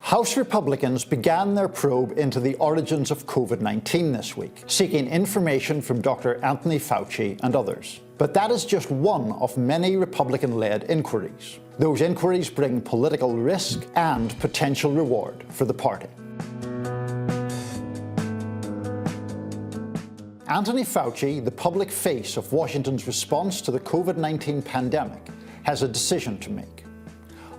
House Republicans began their probe into the origins of COVID-19 this week, seeking information from Dr. Anthony Fauci and others. But that is just one of many Republican-led inquiries. Those inquiries bring political risk and potential reward for the party. Anthony Fauci, the public face of Washington's response to the COVID-19 pandemic, has a decision to make.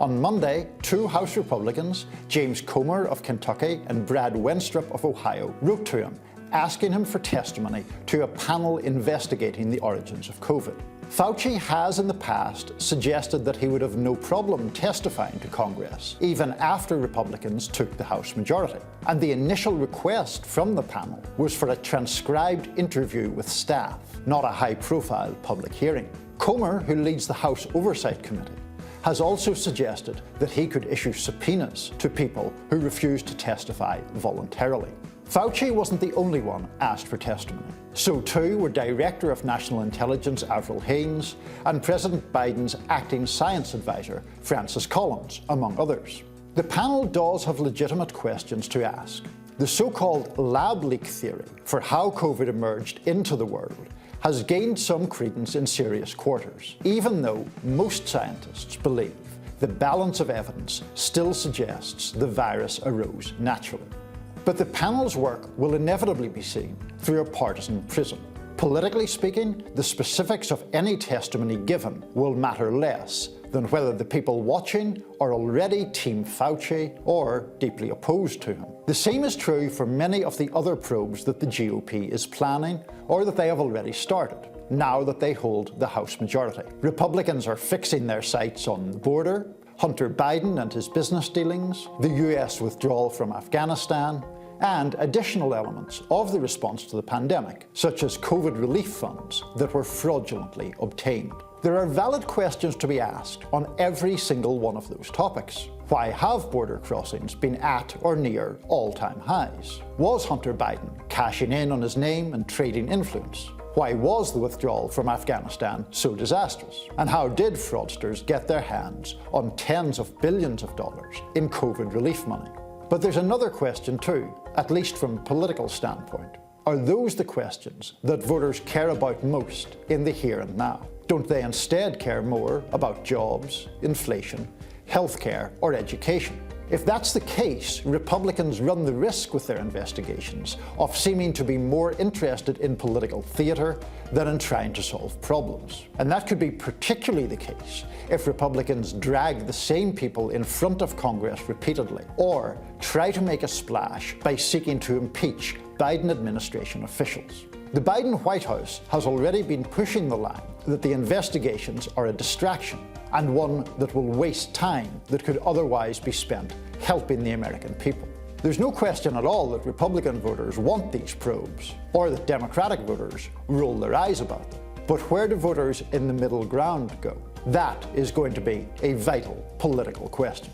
On Monday, two House Republicans, James Comer of Kentucky and Brad Wenstrup of Ohio, wrote to him, asking him for testimony to a panel investigating the origins of COVID. Fauci has in the past suggested that he would have no problem testifying to Congress, even after Republicans took the House majority. And the initial request from the panel was for a transcribed interview with staff, not a high-profile public hearing. Comer, who leads the House Oversight Committee, has also suggested that he could issue subpoenas to people who refused to testify voluntarily. Fauci wasn't the only one asked for testimony. So too were Director of National Intelligence Avril Haines and President Biden's acting science advisor Francis Collins, among others. The panel does have legitimate questions to ask. The so-called lab leak theory for how COVID emerged into the world has gained some credence in serious quarters, even though most scientists believe the balance of evidence still suggests the virus arose naturally. But the panel's work will inevitably be seen through a partisan prism. Politically speaking, the specifics of any testimony given will matter less than whether the people watching are already Team Fauci or deeply opposed to him. The same is true for many of the other probes that the GOP is planning or that they have already started, now that they hold the House majority. Republicans are fixing their sights on the border, Hunter Biden and his business dealings, the US withdrawal from Afghanistan, and additional elements of the response to the pandemic, such as COVID relief funds that were fraudulently obtained. There are valid questions to be asked on every single one of those topics. Why have border crossings been at or near all-time highs? Was Hunter Biden cashing in on his name and trading influence? Why was the withdrawal from Afghanistan so disastrous? And how did fraudsters get their hands on tens of billions of dollars in COVID relief money? But there's another question too, at least from a political standpoint. Are those the questions that voters care about most in the here and now? Don't they instead care more about jobs, inflation, healthcare, or education? If that's the case, Republicans run the risk with their investigations of seeming to be more interested in political theatre than in trying to solve problems. And that could be particularly the case if Republicans drag the same people in front of Congress repeatedly, or try to make a splash by seeking to impeach Biden administration officials. The Biden White House has already been pushing the line that the investigations are a distraction and one that will waste time that could otherwise be spent helping the American people. There's no question at all that Republican voters want these probes, or that Democratic voters roll their eyes about them. But where do voters in the middle ground go? That is going to be a vital political question.